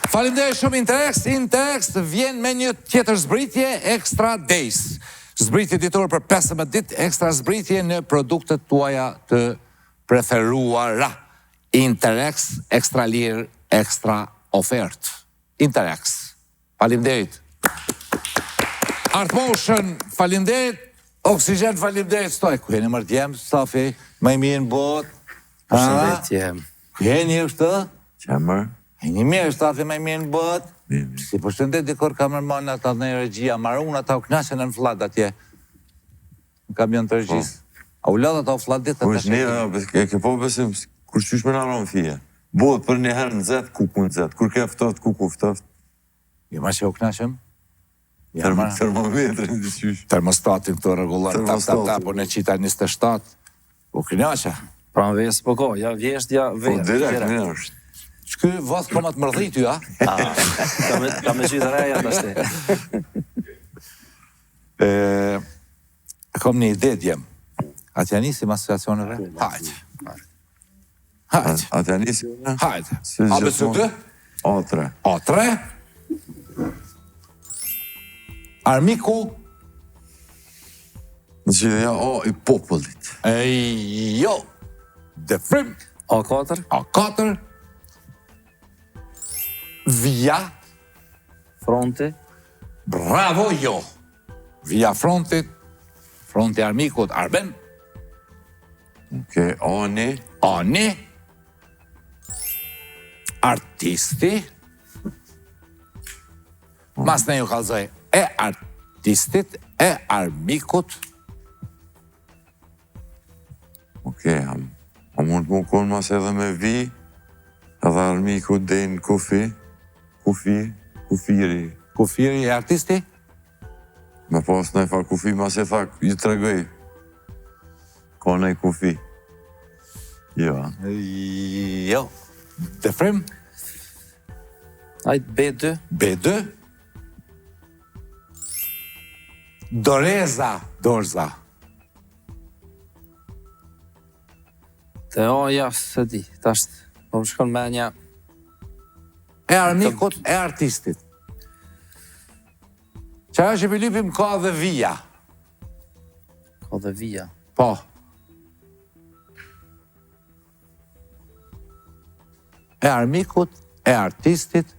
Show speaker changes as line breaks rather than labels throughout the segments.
Faleminderit shumë Interex vjen me një tjetër zbritje Extra Days. Zbritje ditore për 15 ditë, ekstra zbritje në produktet tuaja të preferuara. Interex, ekstra lirë, ekstra ofertë. Interex. Faleminderit. Art Motion, faleminderit. Oksigen, faleminderit. Stoj, ku jeni mërë djemë, Stafi, më i mirë në botë.
Shëndetje.
Ku jeni është?
Qemër.
E një mirë, Stafi, më i mirë në botë. Si përshëndet dikur kamerman ata në regjia, marun ata u knashen në flat atje. Në kamion të regjis. A u lodh ata u flat ditë
Po është një, e ke po besim, kur qysh me në aron fije. Bot për një herë në zetë, kuku në zetë. Kur ke ftoft, kuku ftoft.
Jo ma që u knashem?
Termometrin të qysh.
Termostatin këto regullar, tap, po në qita 27. U knasha.
Pra në vesë, po ko, ja vjesht, ja
Po direkt një është.
Shky vath komat mërdhit ju, a?
Ka me qytë reja të shte.
Kom një ide djem. Atë janë nisim asociacioneve? Hajtë. Hajtë.
Atë janë nisim?
Hajtë. A besu të?
A3.
A3. Armiku.
Në që ja A i popullit.
Jo. Defrim.
A4.
A4. Via.
Fronti.
Bravo, jo. Via frontit. Fronti armikut, Arben.
Okej, Ani.
Ani. Artisti. Mas ne ju kalzoj e artistit, e armikut.
Okej, a mund të më konë mas edhe me vi, edhe armikut dhe në kufi. Kufiri.
Kufiri e artisti?
Me pas në e fa kufi, mas e tha, ju të regoj. Ka në i kufi. Jo.
Jo. Defrim?
Ajtë B2.
B2? Dorza.
Te ja, se di, tashtë, po më shkon menja.
E armikut, e artistit. Qara që pëllypim ka dhe vija.
Ka dhe vija.
Po. E armikut, e artistit.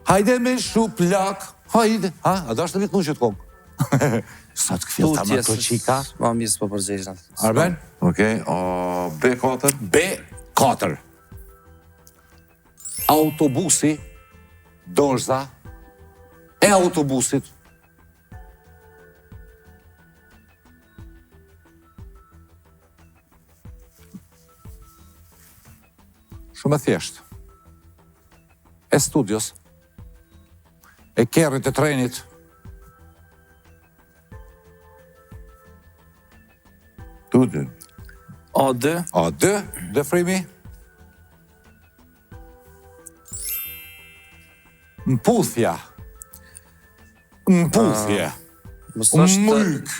Hajde me shu plak. Hajde. Ha, a do është të vitë nushit kongë. Sa të këfil të më të qika.
Ma misë po përgjeshna.
Arben?
Okej, B4.
B4. Autobusi, dorza, e autobusit. Shumë e thjeshtë. E studios. E kerrit e trenit.
Tutë.
A2.
A2, dëfrimi. Mputhja. Mputhje. Myk.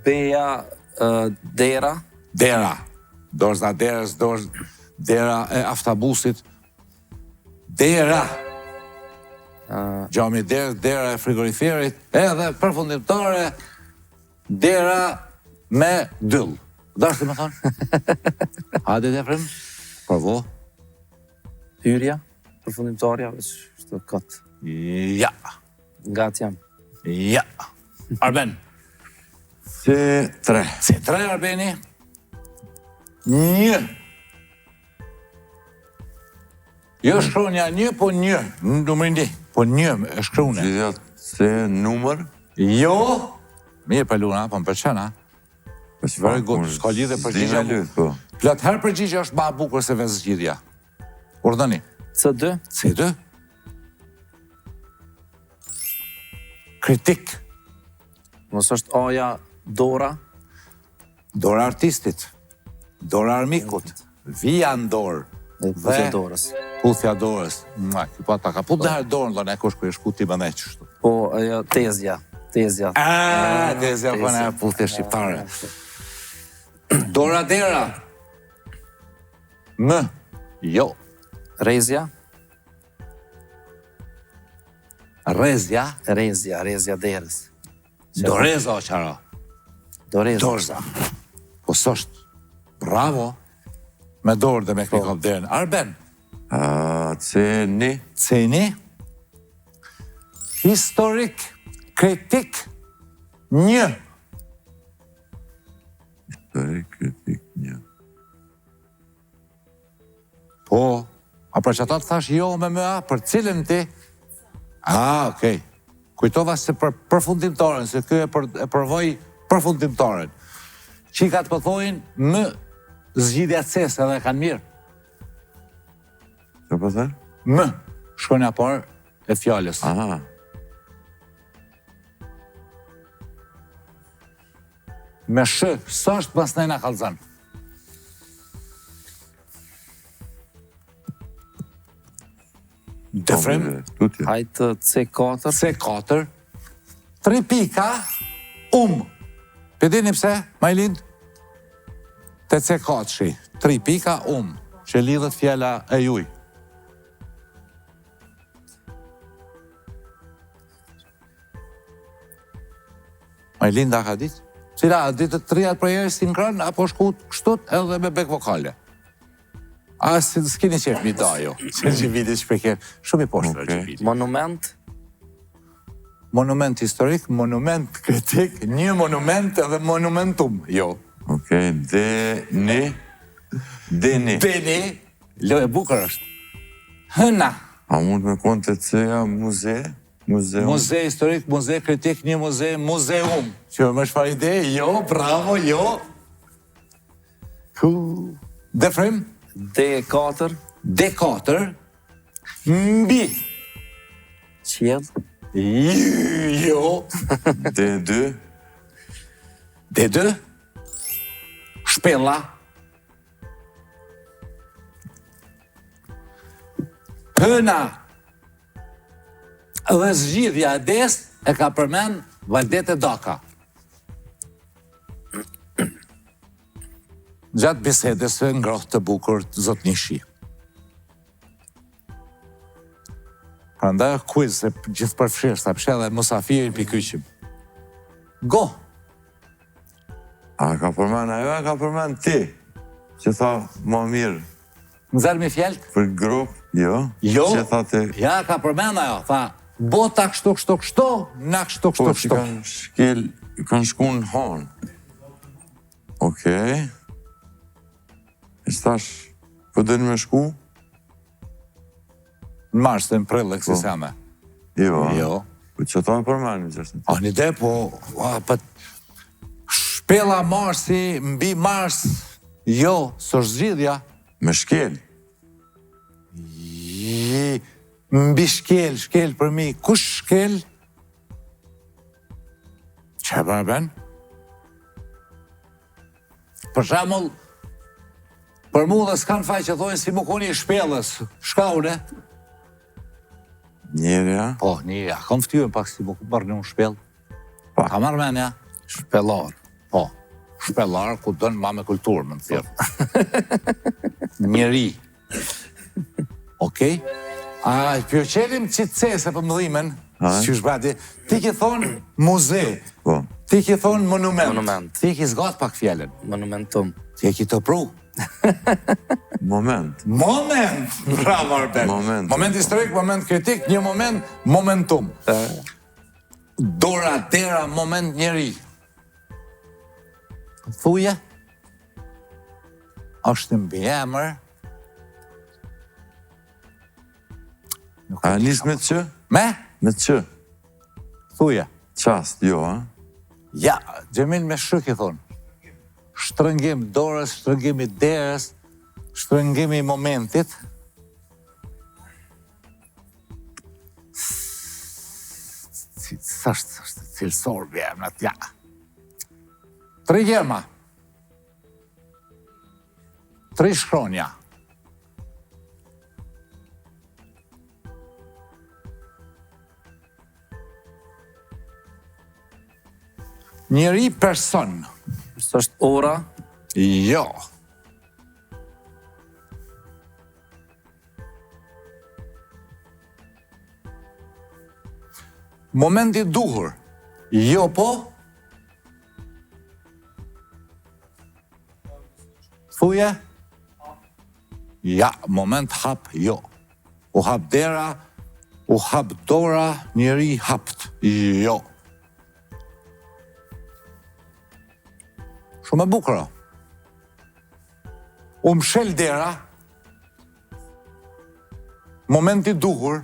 B-ja, dera.
Dera. Dorza derës, dera e aftabusit. Dera. Gjami derës, dera e frigoriferit. Edhe përfundimtare, dera me dyll. Dashtë të më thonë? Hajde dhe frem? Provo.
Hyrja, përfundimtarja, shtë këtë.
Ja.
Nga të jam.
Ja. Arben.
C3.
C3, Arbeni. Një. Jo shkronja një, po një. Numërin di. Po një e shkronja.
Gjithja C numër.
Jo. Mirë për luna, po më përqena. Very good. Ska lidhe përgjigja. Plot herë përgjigja është ma bukur se vetë zgjidhja. Urdhëni.
C2.
C2. Kritik.
Mos është A-ja dora.
Dora artistit. Dora armikut. Vija në dorë.
Puthja dorës.
Puthja dorës. Pa ta ka put dhe herë dorën, do ne kush kërë shkuti më ne qështu.
Po, tezja. Tezja.
Tezja po ne puthja shqiptare. Dora dera. M. Jo.
Rezja.
Rezja.
Rezja derës.
Doreza o qara.
Doreza.
Dorza. Po s'është. Bravo. Me dorë dhe me klikon derën. Arben.
Ceni.
Ceni. Historik, kritik, një.
Kritik, një.
Po, a për që ata të thash jo me mëa, për cilën ti? Okej. Kujtova se për përfundimtaren, se kjo e përvoj përfundimtaren. Qikat përthojnë më zgjidhja cesë edhe kanë mirë.
Që po thënë?
Më, shkonja parë e fjallës.
Aha.
Me shë, së është mas nejna kalzan. Dëfrim,
Hajtë C4.
C4, 3 pika, Pëdini pse, Majlind? Të C4 shi, 3 pika, që lidhët fjalla e juj. Majlind a ka ditë? Cila, ditë të trijat për jere sinkron, apo shkut kështut edhe me bek vokale? A, s'kini qef mi da jo, që që vidi që për kef, shumë i poshtë që vidi.
Monument.
Monument historik, monument kritik, një monument edhe monumentum, jo.
Okej, Deni.
Deni, lo e bukër është. Hëna.
A mund me konë të C-a, muze?
Muze historik, muze kritik, një muzeum. Që më shfar ide, jo, bravo, jo. Dëfrim?
D4.
D4. Mbi.
Qjell.
Jo.
D2.
D2. Shpella. Hëna. Dhe zgjidhja e des e ka përmen Valdete Daka. Gjatë bisedesve ngrohtë të bukur të zotnishi. Prandaj quiz se gjithë përfshirë, sa pëshe dhe musafirin për kyqim. Go!
A ka përmen ajo, a ka përmen ti? Që tha, ma mirë.
Nëzër mi fjellë?
Për grup, jo.
Jo,
Që tha ti?
ja ka përmen ajo, tha, bota kështu, na kështu.
Po, që kanë shkel, kanë shku në hanë. Okej. E stash, po dënë me shku?
Në mars të në prillë, kësi seme.
Jo. Po që ta përmeni, gjështë.
A një ide, po, shpela marsi, mbi mars, jo, së zgjidhja.
Me shkel?
Mbi shkel për mi, kush shkel? Që e përben? Për shamull, për mu dhe s'kan faj që thojnë si mu koni shpelës, shkaune?
Njeri, ja?
Po, një, kam ftyën pak si mu bërë një shpelë.
Pa.
Ka marrë menja?
Shpellar.
Po, shpellar ku dënë ma me kulturë, më në thirë. Njeri. Okej? A pjoqelim që të cese për mëdhimen, që shbati, ti ki thonë muze,
Po.
ti ki thonë monument,
Monument.
ti ki zgat pak fjallën,
Monumentum.
ti ki të pru.
Moment.
Moment! Bravo, Arben. Moment historik, moment kritik, një moment, momentum. Dora, dera, moment njeri. Thuje, është mbi emër.
A njës me të që?
Me?
Me të që?
Thuje.
Qast, jo, a?
Ja, Gjemil me shëk i thonë. Shtrëngim dorës, shtrëngim i derës, shtrëngim i momentit. Sa është cilësor bjerë, ja. 3 gjerma. 3 shkronja. Njëri person.
Së është ora.
Jo. Momenti duhur. Jo po. Thuje? Ja, moment hap, jo. U hap dera, u hap dora, njeri hapt. Jo. Shumë e bukura. U mshel dera. Momenti duhur.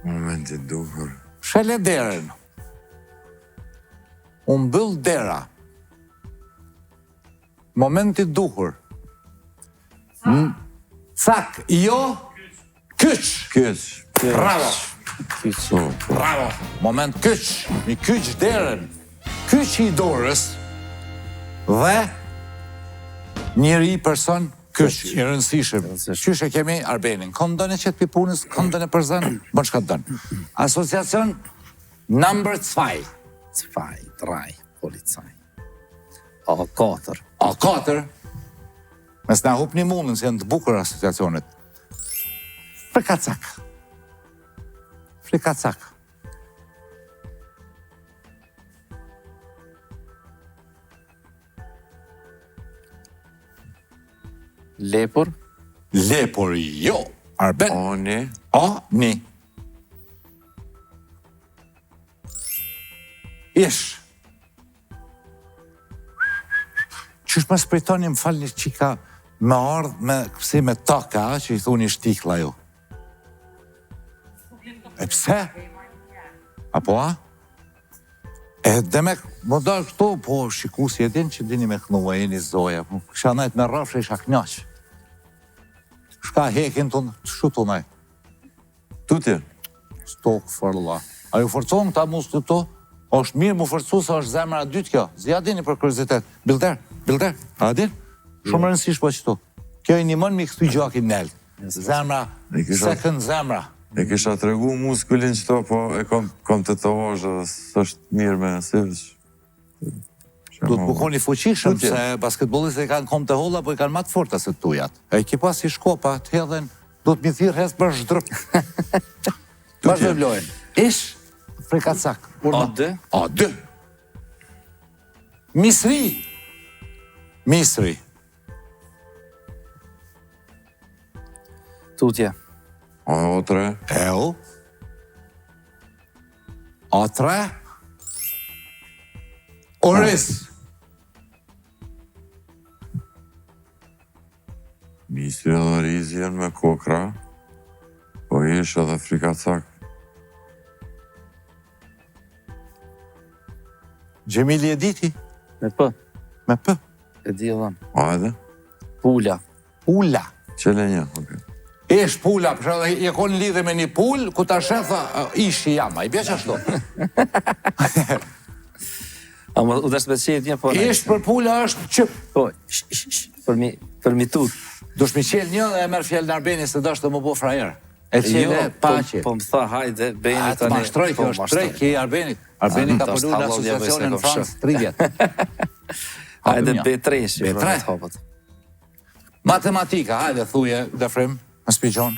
Momenti duhur.
Shele derën. U mbyll dera. Momenti duhur. Cak, jo, kyç.
Kyç.
Bravo.
Kyç.
Bravo. Moment kyç. Mi kyç derën. Kyç i dorës. Dhe njëri person kyç i rëndësishëm. Qysh e kemi Arbenin. Këndën e qëtë pi punës, këndën e përzën, bën shka dënë. Asociacion number 2.
2, 3, policaj. A4.
A4, mes na hup një mundën, se janë të bukur asociacionet. Frikacak. Frikacak.
Lepur.
Lepur, jo. Arben.
Oni.
Ni. Ish. Qysh më spritoni më falni qika me ardhë si me taka, që i thuni shtikla ju. E pse? Apo a? E demek, më dalë këto, po shiku si e din që dini me knua e një zoja, po kësha najt me rafshë isha knaq. Shka hekin të shutu naj.
Tutje.
Stok fërla. A ju forcon këta mus të to? është mirë mu forcu se është zemra dytë kjo. Zja dini për kuriozitet. Bilder. A din? Shumë rëndësish po qëtu. Kjo i nimon mi këtu gjakin nel. Zemra, second zemra.
E kisha të regu muskulin qëto, po e kom të të vazhë, s'është mirë me nësivës.
Du të bukoni fuqishëm, se basketbolistët e kanë kom të holla, po i kanë matë forta se të tujat. E ki pas i shkopa, të hedhen, du të mi thirë hes për shdrëp. Bashkë dhe vlojnë. Ish, frikacak. A2. Misri.
Tutje.
A3.
Eo. A3. Oris.
Misri edhe Rizjen me kokra, po ish edhe frikacak.
Gjemili e diti?
Me P.
Me P.
E di edhe.
Hajde.
Pula.
Pula.
Qele një, okej.
Ish pula, për shumë dhe je konë lidhe me një pull, ku ta shetha ishi jama, i bje që ashtu.
A më u dështë beqet një, po në...
Ish për pula është qëp.
Po, për mi tut.
Dush mi qel një dhe e merë fjellë në Arbeni se dështë të më po frajerë. E qele pache.
Po më tha, hajde, Beni tani...
Atë mashtroj, kjo është trek i Arbeni. Arbeni ka përdu në asociacionin në Fransë 3 vjetë.
Hajde B3 që
B3.
hapët.
Matematika, hajde, thuje, dhe frim, në spigjon.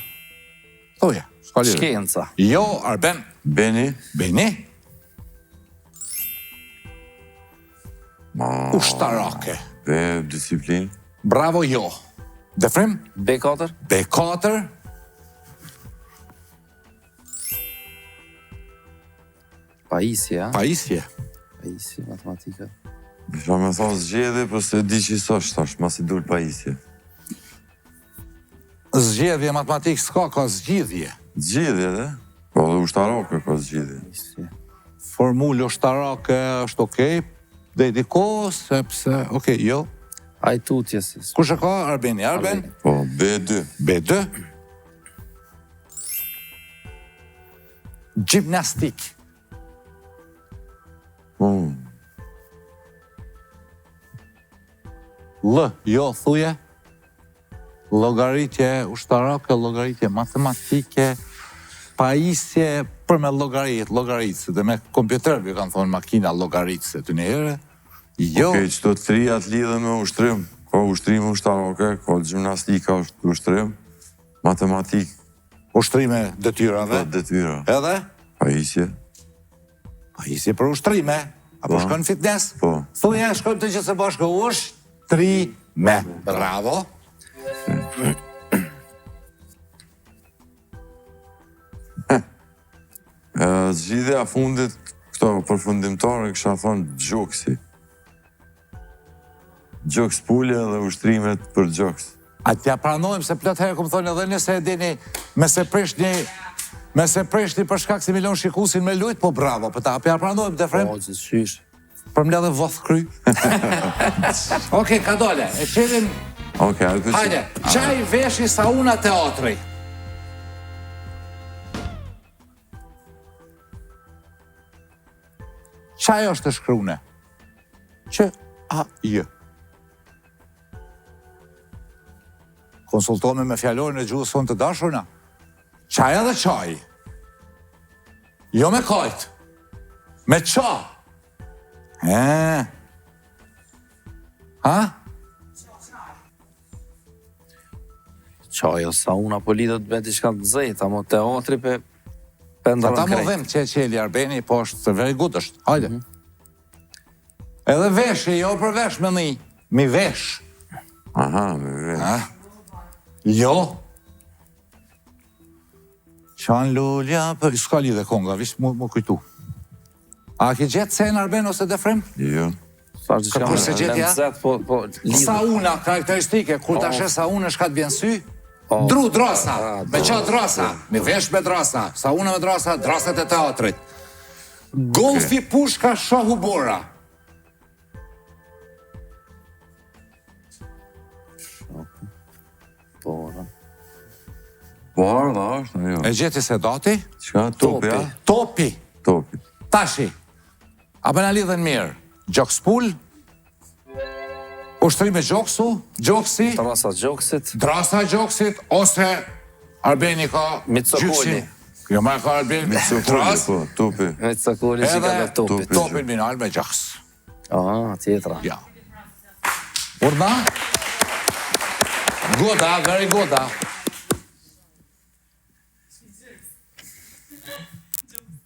Thuje, s'ka lidhë.
Shkenca.
Jo, Arben.
Beni.
Beni. Ushtarake.
B, disiplin.
Bravo, jo. Dhe frim.
B4.
B4.
Paisje, a?
Paisje.
Paisje, matematika.
Isha me thonë zgjedhe, po se di që i sështë tash, mas i dul pajisje.
Zgjedhje matematikë s'ka, ka zgjidhje.
Zgjedhje, dhe? Po dhe ushtarake ka zgjedhje.
Paisje.
Formulë ushtarake është okej, dhe i diko, sepse, okej, jo.
Aj tutje se...
Kush e ka, Arbeni? Arben?
Po, B2.
B2. Gjimnastik. L, jo, thuje. Logaritje ushtarake, logaritje matematike, pajisje për me logaritse, dhe me kompjuter, vi kanë thonë makina logaritse të njëre. Jo.
Okej, qëto të trijat lidhen me ushtrim. Ka ushtrim ushtarake, ka gjimnastika ushtrim, matematik
ushtrime detyrave.
Po, detyra.
Edhe?
Pajisje.
Pajisje për ushtrime. Apo shkon në fitness?
Po.
Thuja, shkojmë të gjithë së bashkë ushtrime. Bravo.
Zgjidhja fundit, këto përfundimtare, kësha thonë gjoksi. Gjoks pulje dhe ushtrimet për gjoks.
A t'ja pranojmë se plot herë këmë thonë edhe nëse e dini me se prishni për shkak se milion shikusin me lujt, po bravo, për ta t'ja pranojmë dhe frem.
Po, gjithësysh.
Për mle dhe voth kry. Okej, ka dole, e qelim,
Okej, atë që...
hajde, qaj veshi sauna teatri. Qaj është të shkrune? Q-A-J. Konsultome me fjallorin e gjuhës sonë të dashurna. Qaj edhe qaj. Jo me kajt. Me qa. Ha?
Qajo, sauna po lidhët me diçka të zejta, mo teatri pe ndërën
Ta mo
krejt.
dhem që e qeli Arbeni, po është very good është. Hajde. Edhe veshi, jo për vesh me një. Mi vesh.
Aha, me vesh.
Jo. Qan lulja, për s'ka lidhe konga, vish mu kujtu. A ki gjetë sen Arben ose Defrem?
Jo.
Sa që
Kur se gjetja?
Lemzet, po lidhët.
Sauna, karakteristike, kur ta she sauna shka të vjen sy? Dru, drasa, me qa drasa, me vesh me drasa, sauna me drasa, drasat e teatrit. Golfi pushka shohu bora.
Bora.
Bardha është, jo.
E gjeti se dati?
Qka? Topi, a?
Topi.
Topi.
Tashi. Apo na lidhen mirë. Gjoks pull, ushtrime gjoksu, gjoksi,
Trasa gjoksit.
drasa gjoksit, ose Arbeni ka
Mitsokoli.
gjyksin. Jo ma ka Arbeni, tras,
Po, topi.
Me të cakoli që ka
edhe
dhe topit.
topin minal me gjoks.
Tjetra.
Ja. Urna? Goda, very goda.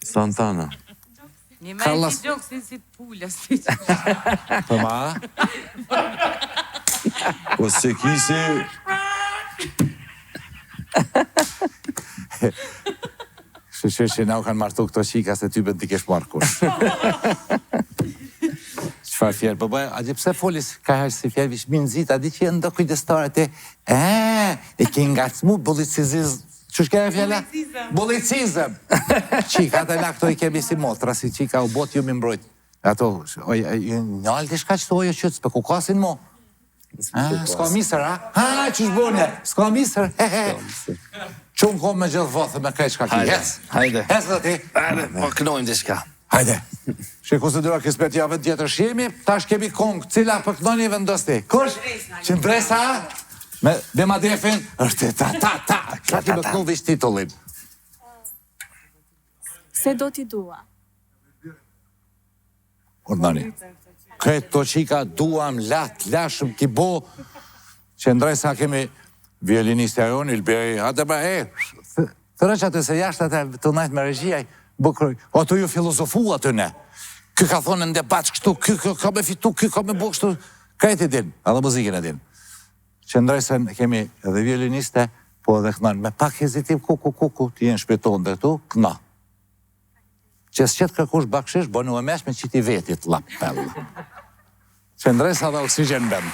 Santana.
Një
Kallas-
me gjoksin si t'pulla, si që.
Për ma?
Po se kisi...
Shëshirë që na u kanë martu këto qika se ty bët t'i kesh marrë kush. Qfar fjerë, po bëjë, a di pse folis ka haqë si fjerë, vish minë zita, a di që ndo kujdestarët e ke ngacmu buliciziz, që shke e fjalla? Bulicizëm. Qika, atë la këto i kemi si motra, si qika u bot ju mi mbrojt. Ato, njallë t'i shka që të ojo qëtës, për ku kasin mo? S'ka misër, a? Ha, që shbone, s'ka misër, Qunë kom me gjithë vothë me krejt shka ki, hes.
Hajde.
Hes dhe ti.
Hajde, po kënojmë diçka.
Hajde. Shiko se dyra kismet javën tjetër shjemi, tash kemi kongë, cila për kënoni vendos ti. Kush? Qëndresa? Me Bemadefin? Është ta. Sa ti me kënu vish titullin?
Se do t'i dua.
Urnani. Këtë to qika duam, lashëm, ki bo. Qëndresa kemi violiniste ajon, Ilberi, atë ba, të rëqate se jashtë atë të najtë me regjia, bukroj, ato ju filozofu atë ne. Ky ka thonë në debat kështu, ky ka me fitu, ky ka me bu kështu, krejt i din, edhe muzikin e din. Qëndresen kemi edhe violiniste, po edhe kënan, me pak hezitiv, kuku, ti jenë shpetonë dhe tu, këna. Që s'qetë kërkush bakshish, bo në e mesh me qiti vetit, lapella. Qëndresa dhe oksigen bem.